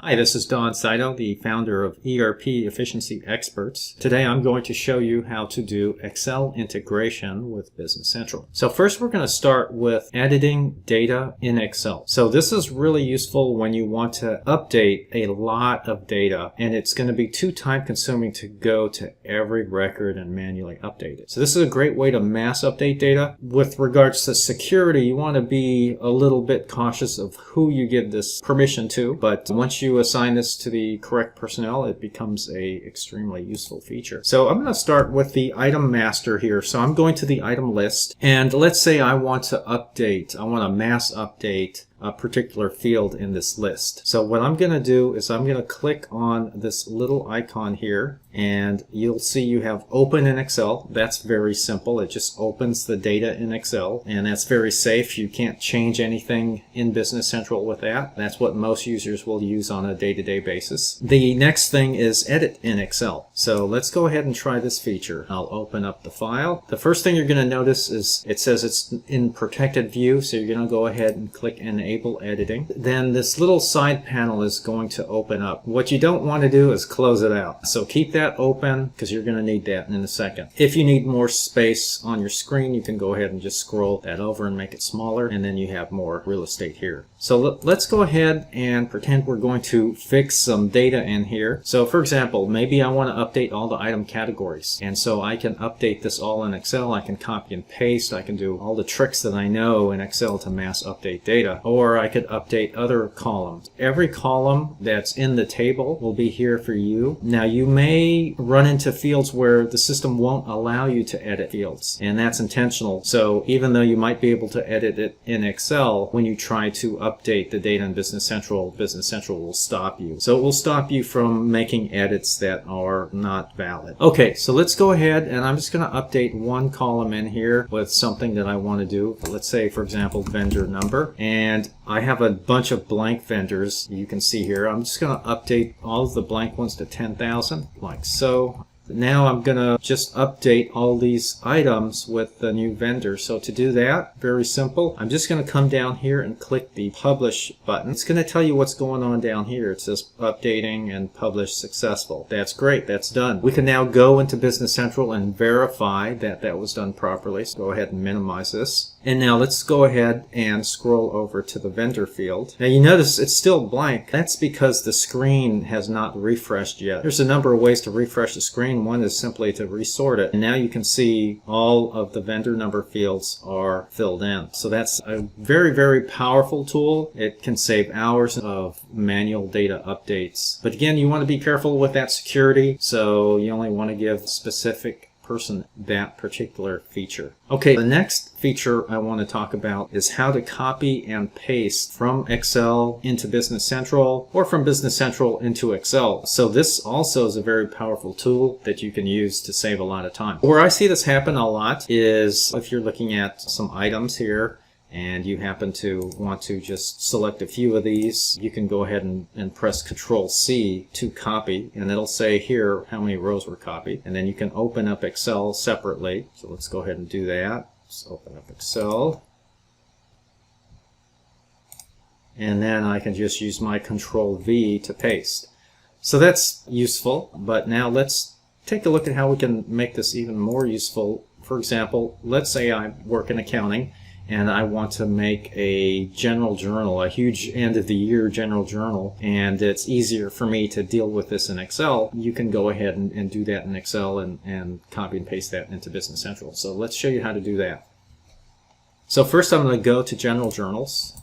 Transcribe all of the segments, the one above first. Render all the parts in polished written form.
Hi, this is Don Saito, the founder of ERP Efficiency Experts. Today I'm going to show you how to do Excel integration with Business Central. So first we're going to start with editing data in Excel. So this is really useful when you want to update a lot of data and it's going to be too time consuming to go to every record and manually update it. So this is a great way to mass update data. With regards to security, you want to be a little bit cautious of who you give this permission to, but once you assign this to the correct personnel, it becomes a extremely useful feature. So I'm going to start with the item master here. So I'm going to the item list, and let's say I want to mass update a particular field in this list. So what I'm going to do is I'm going to click on this little icon here, and you'll see you have open in Excel. That's very simple. It just opens the data in Excel, and that's very safe. You can't change anything in Business Central with that. That's what most users will use on a day-to-day basis. The next thing is edit in Excel. So let's go ahead and try this feature. I'll open up the file. The first thing you're going to notice is it says it's in protected view, so you're going to go ahead and click Enable Editing. Then this little side panel is going to open up. What you don't want to do is close it out. So keep that open because you're going to need that in a second. If you need more space on your screen, you can go ahead and just scroll that over and make it smaller, and then you have more real estate here. So let's go ahead and pretend we're going to fix some data in here. So for example, maybe I want to update all the item categories, and so I can update this all in Excel. I can copy and paste. I can do all the tricks that I know in Excel to mass update data, or I could update other columns. Every column that's in the table will be here for you. Now you may run into fields where the system won't allow you to edit fields, and that's intentional. So even though you might be able to edit it in Excel, when you try to update the data in Business Central will stop you. So it will stop you from making edits that are not valid. Okay, so let's go ahead, and I'm just going to update one column in here with something that I want to do. Let's say, for example, vendor number, and I have a bunch of blank vendors you can see here. I'm just going to update all of the blank ones to 10,000, like so. Now I'm going to just update all these items with the new vendor. So to do that, very simple. I'm just going to come down here and click the Publish button. It's going to tell you what's going on down here. It says updating and publish successful. That's great. That's done. We can now go into Business Central and verify that that was done properly. So go ahead and minimize this. And now let's go ahead and scroll over to the vendor field. Now you notice it's still blank. That's because the screen has not refreshed yet. There's a number of ways to refresh the screen. One is simply to resort it. And now you can see all of the vendor number fields are filled in. So that's a very, very powerful tool. It can save hours of manual data updates. But again, you want to be careful with that security. So you only want to give specific person that particular feature. Okay, the next feature I want to talk about is how to copy and paste from Excel into Business Central or from Business Central into Excel. So this also is a very powerful tool that you can use to save a lot of time. Where I see this happen a lot is if you're looking at some items here and you happen to want to just select a few of these, you can go ahead and press Control-C to copy, and it'll say here how many rows were copied. And then you can open up Excel separately. So let's go ahead and do that. Let's open up Excel. And then I can just use my Control-V to paste. So that's useful, but now let's take a look at how we can make this even more useful. For example, let's say I work in accounting, and I want to make a general journal, a huge end-of-the-year general journal, and it's easier for me to deal with this in Excel. You can go ahead and do that in Excel and copy and paste that into Business Central. So let's show you how to do that. So first I'm going to go to General Journals.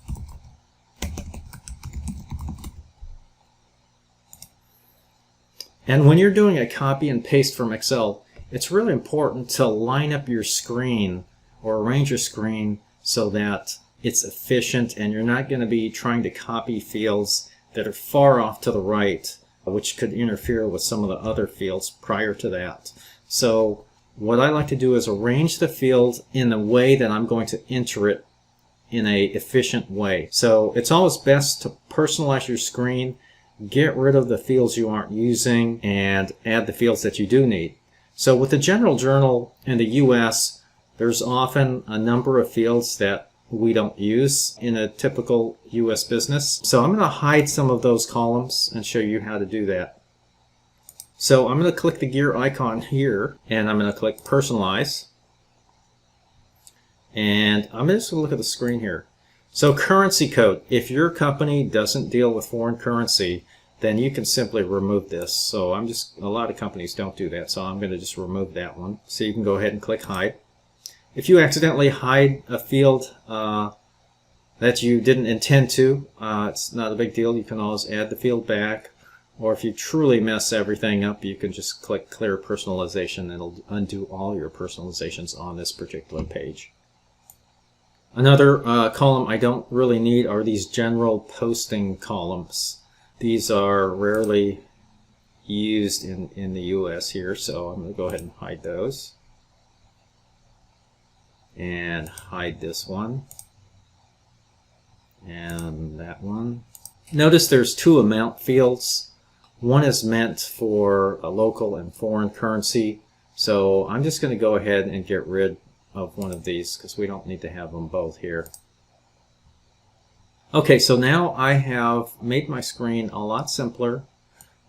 And when you're doing a copy and paste from Excel, it's really important to line up your screen or arrange your screen so that it's efficient and you're not going to be trying to copy fields that are far off to the right, which could interfere with some of the other fields prior to that. So what I like to do is arrange the field in the way that I'm going to enter it in a efficient way. So it's always best to personalize your screen, get rid of the fields you aren't using, and add the fields that you do need. So with the general journal in the US, there's often a number of fields that we don't use in a typical US business. So I'm going to hide some of those columns and show you how to do that. So I'm going to click the gear icon here, and I'm going to click Personalize. And I'm just going to look at the screen here. So currency code. If your company doesn't deal with foreign currency, then you can simply remove this. So a lot of companies don't do that, so I'm going to just remove that one. So you can go ahead and click Hide. If you accidentally hide a field that you didn't intend to, it's not a big deal. You can always add the field back. Or if you truly mess everything up, you can just click Clear Personalization, and it'll undo all your personalizations on this particular page. Another column I don't really need are these general posting columns. These are rarely used in the US here, so I'm going to go ahead and hide those. And hide this one. And that one. Notice there's two amount fields. One is meant for a local and foreign currency. So I'm just going to go ahead and get rid of one of these because we don't need to have them both here. Okay, so now I have made my screen a lot simpler,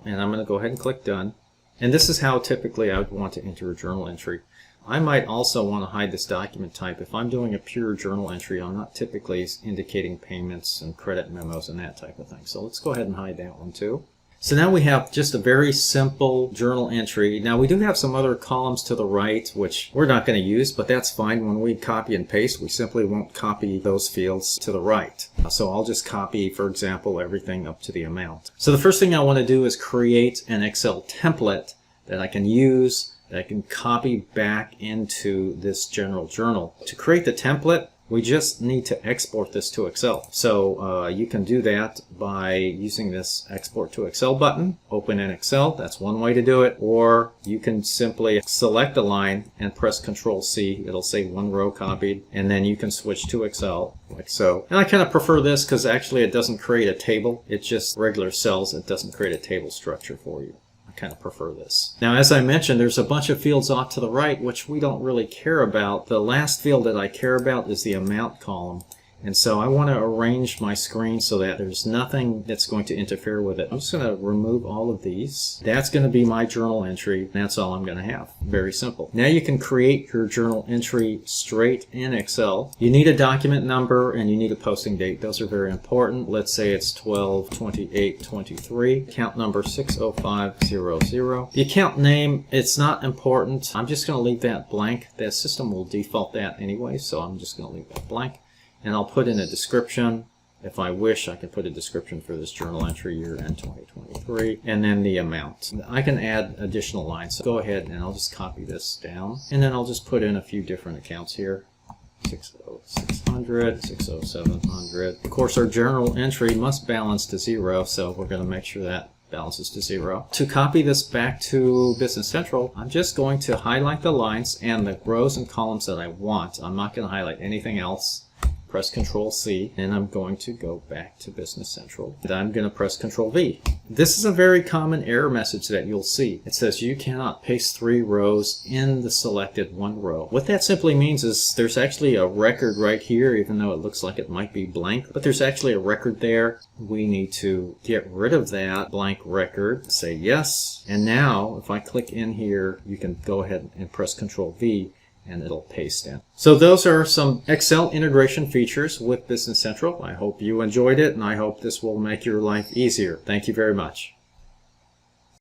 and I'm going to go ahead and click Done. And this is how typically I would want to enter a journal entry. I might also want to hide this document type. If I'm doing a pure journal entry, I'm not typically indicating payments and credit memos and that type of thing. So let's go ahead and hide that one too. So now we have just a very simple journal entry. Now we do have some other columns to the right, which we're not going to use, but that's fine. When we copy and paste, we simply won't copy those fields to the right. So I'll just copy, for example, everything up to the amount. So the first thing I want to do is create an Excel template that I can use, that I can copy back into this general journal. To create the template, we just need to export this to Excel. So you can do that by using this Export to Excel button. Open in Excel, that's one way to do it. Or you can simply select a line and press Control-C. It'll say one row copied, and then you can switch to Excel like so. And I kind of prefer this because actually it doesn't create a table. It's just regular cells. It doesn't create a table structure for you. I kind of prefer this. Now, as I mentioned, there's a bunch of fields off to the right which we don't really care about. The last field that I care about is the amount column. And so I want to arrange my screen so that there's nothing that's going to interfere with it. I'm just going to remove all of these. That's going to be my journal entry. That's all I'm going to have. Very simple. Now you can create your journal entry straight in Excel. You need a document number and you need a posting date. Those are very important. Let's say it's 12/28/23. Account number 60500. The account name, it's not important. I'm just going to leave that blank. The system will default that anyway, so I'm just going to leave that blank. And I'll put in a description. If I wish, I can put a description for this journal entry, year end 2023, and then the amount. I can add additional lines. So go ahead and I'll just copy this down. And then I'll just put in a few different accounts here. 60600, 60700. Of course, our journal entry must balance to 0, so we're going to make sure that balances to 0. To copy this back to Business Central, I'm just going to highlight the lines and the rows and columns that I want. I'm not going to highlight anything else. Press Control-C, and I'm going to go back to Business Central. And I'm going to press Control-V. This is a very common error message that you'll see. It says you cannot paste 3 rows in the selected 1 row. What that simply means is there's actually a record right here, even though it looks like it might be blank, but there's actually a record there. We need to get rid of that blank record. Say yes, and now if I click in here, you can go ahead and press Control-V, and it'll paste in. So those are some Excel integration features with Business Central. I hope you enjoyed it, and I hope this will make your life easier. Thank you very much.